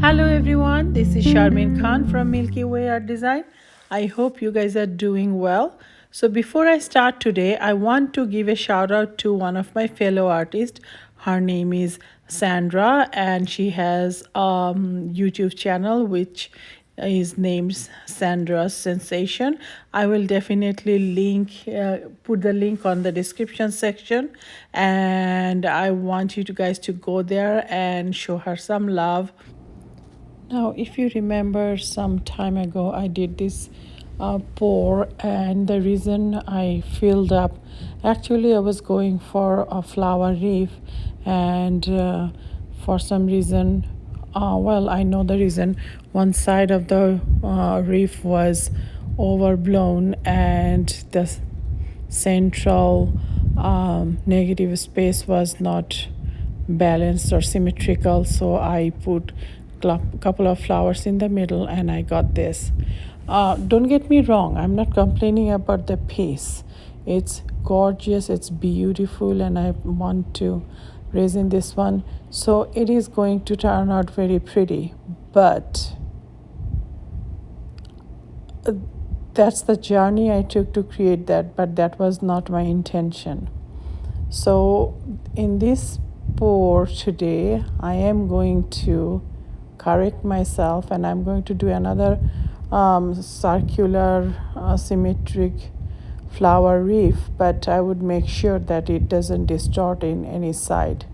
Hello everyone, this is Sharmin Khan from Milkyway Art Design. I hope you guys are doing well. So before I start today, I want to give a shout out to one of my fellow artists. Her name is Sandra and she has a YouTube channel which is named Sandra's Sensation. I will definitely put the link on the description section, and I want you guys to go there and show her some love. Now, if you remember some time ago, I did this pour, and the reason I filled up, actually, I was going for a flower wreath, and for some reason, I know the reason. One side of the wreath was overblown, and the central negative space was not balanced or symmetrical, so I put a couple of flowers in the middle and I got this. Don't get me wrong, I'm not complaining about the piece. It's gorgeous, it's beautiful, and I want to resin this one, so it is going to turn out very pretty, but that's the journey I took to create that, but that was not my intention. So in this pour today, I am going to correct myself and I'm going to do another circular symmetric flower wreath, but I would make sure that it doesn't distort in any side.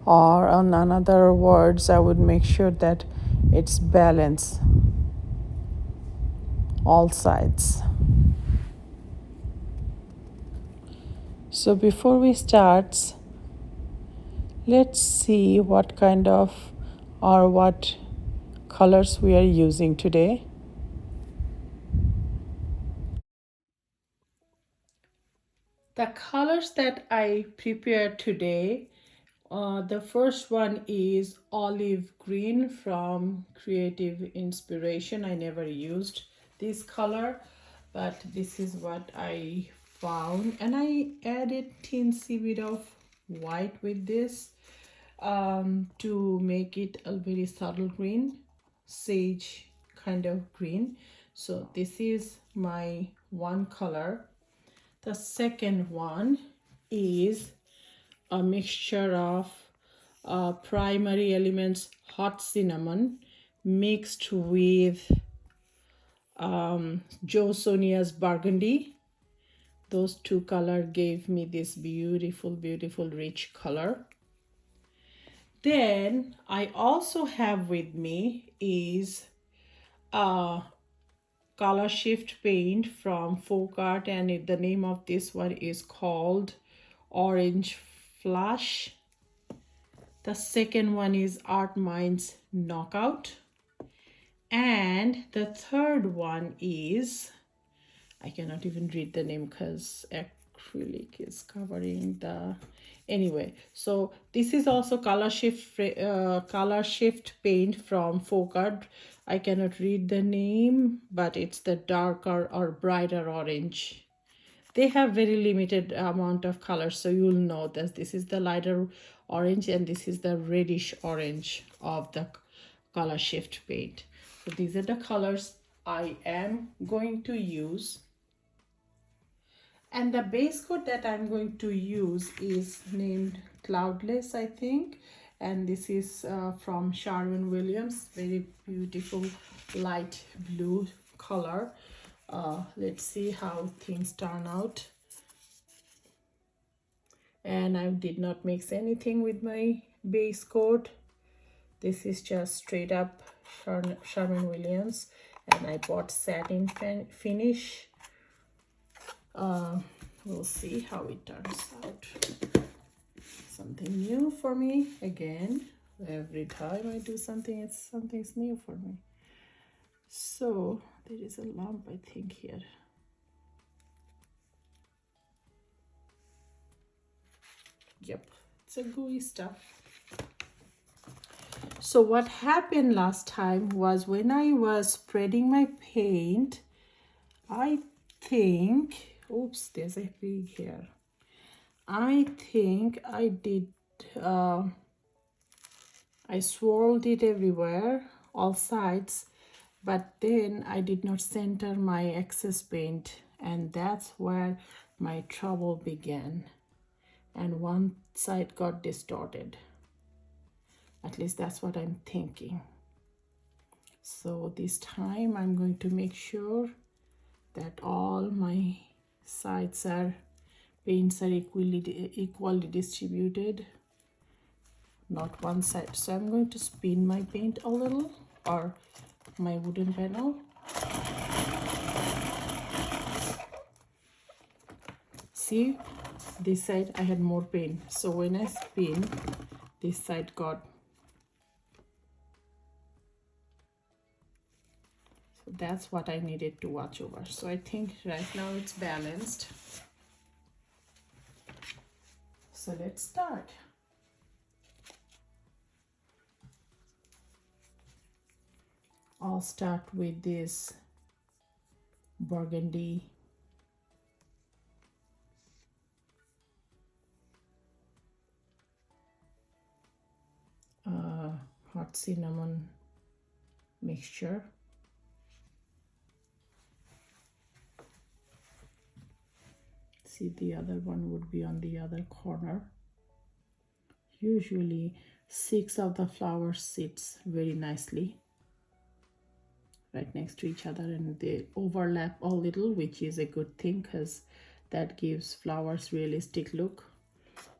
Or in other words, I would make sure that it's balanced all sides. So before we start, let's see what kind of or what colors we are using today. The colors that I prepared today, the first one is olive green from Creative Inspiration. I never used this color, but this is what I found, and I added teensy bit of white with this to make it a very subtle green, sage kind of green. So this is my one color. The second one is a mixture of primary elements, hot cinnamon mixed with Jo Sonia's burgundy. Those two colors gave me this beautiful rich color. Then I also have with me is a color shift paint from Folk Art, and the name of this one is called Orange Flash. The second one is Art Minds Knockout, and the third one is, I cannot even read the name because acrylic is covering the, anyway. So this is also color shift paint from Folk Art. I cannot read the name, but it's the darker or brighter orange. They have very limited amount of colors, so you'll know that this is the lighter orange and this is the reddish orange of the color shift paint. So these are the colors I am going to use. And the base coat that I'm going to use is named Cloudless, I think. And this is from Sherwin-Williams. Very beautiful light blue color. Let's see how things turn out. And I did not mix anything with my base coat. This is just straight up Sherwin-Williams, and I bought satin finish. We'll see how it turns out. Something new for me again. Every time I do something, something's new for me. So there is a lump, I think, here. Yep, it's a gooey stuff. So what happened last time was when I was spreading my paint, I think, oops, there's a pig here. I think I did I swirled it everywhere, all sides, but then I did not center my excess paint, and that's where my trouble began. And one side got distorted. At least that's what I'm thinking. So this time I'm going to make sure that all my sides are paints are equally distributed, not one side. So I'm going to spin my paint a little, or my wooden panel. See, this side I had more paint, so when I spin, this side got, so that's what I needed to watch over. So I think right now it's balanced. So let's start. I'll start with this burgundy hot cinnamon mixture. See, the other one would be on the other corner. Usually 6 of the flowers sits very nicely right next to each other, and they overlap a little, which is a good thing because that gives flowers realistic look.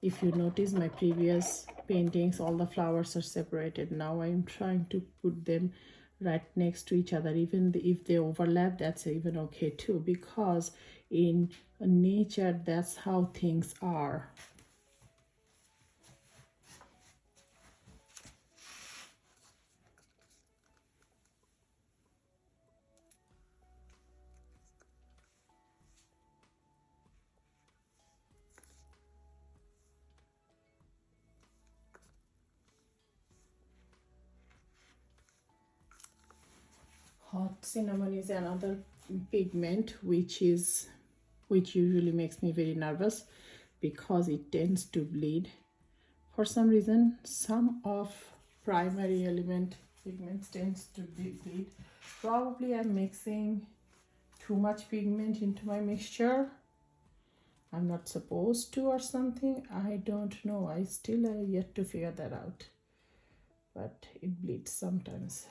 If you notice my previous paintings, all the flowers are separated. Now I'm trying to put them right next to each other. Even if they overlap, that's even okay too, because in nature that's how things are. Hot cinnamon is another pigment which usually makes me very nervous because it tends to bleed. For some reason, some of primary element pigments tends to bleed. Probably I'm mixing too much pigment into my mixture. I'm not supposed to, or something. I don't know. I still have yet to figure that out. But it bleeds sometimes.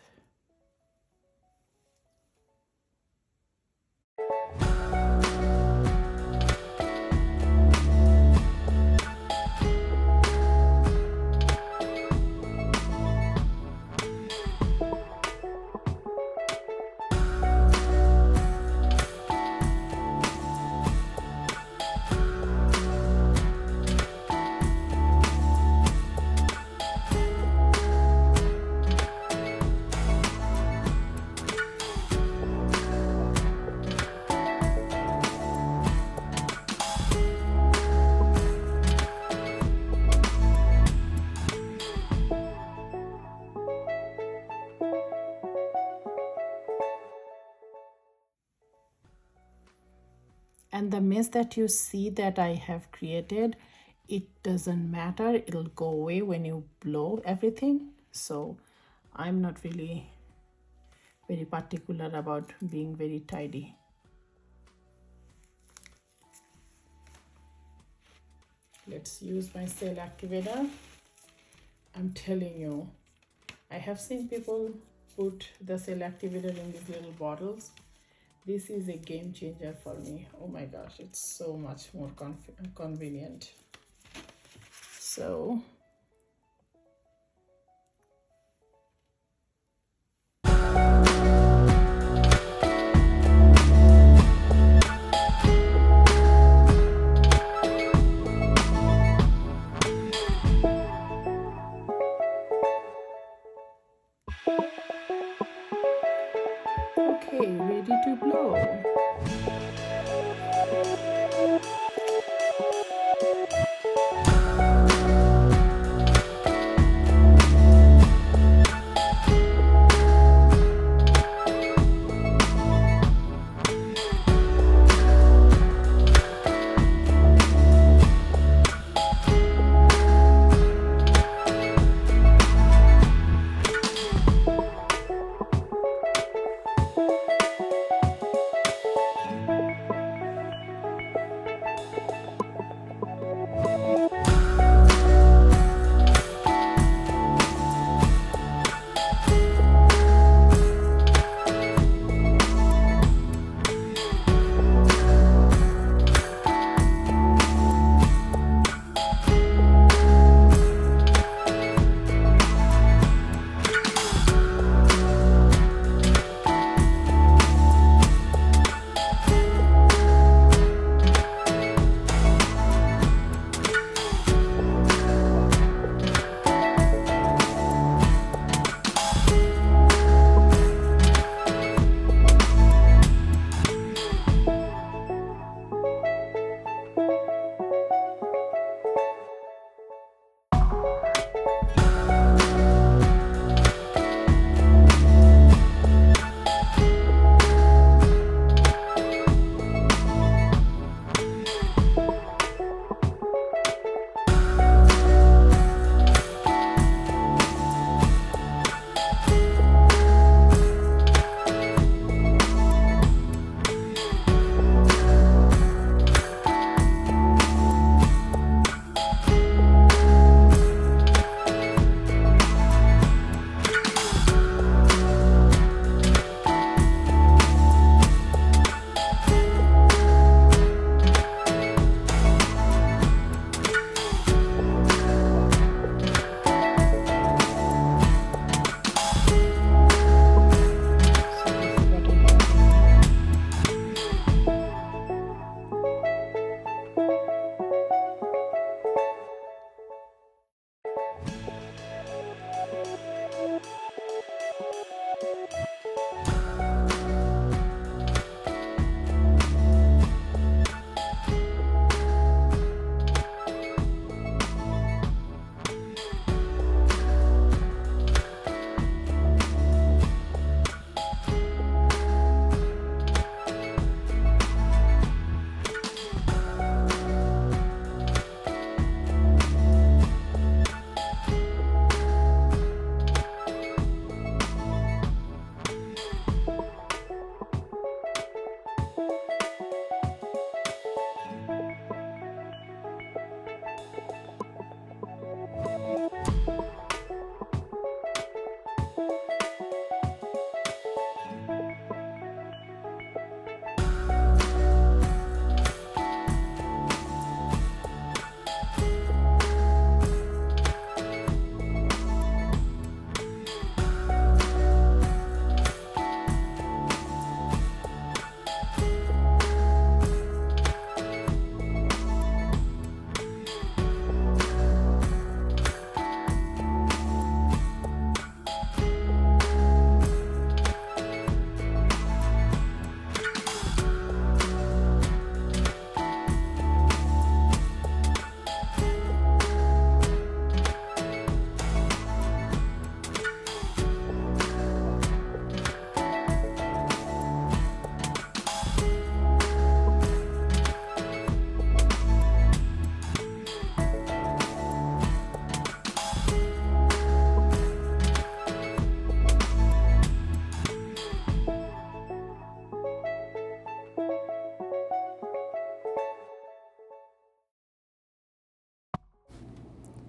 And the mess that you see that I have created, it doesn't matter, it'll go away when you blow everything. So I'm not really very particular about being very tidy. Let's use my cell activator. I'm telling you, I have seen people put the cell activator in these little bottles. This is a game changer for me. Oh my gosh, it's so much more convenient. So okay, ready to blow.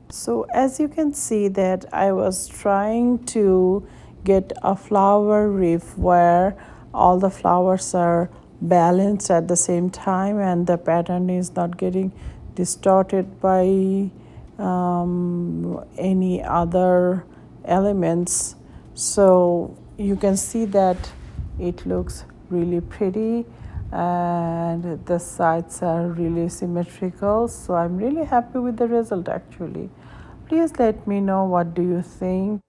So as you can see that I was trying to get a flower wreath where all the flowers are balanced at the same time and the pattern is not getting distorted by any other elements. So you can see that it looks really pretty and the sides are really symmetrical, so I'm really happy with the result actually. Please let me know what do you think.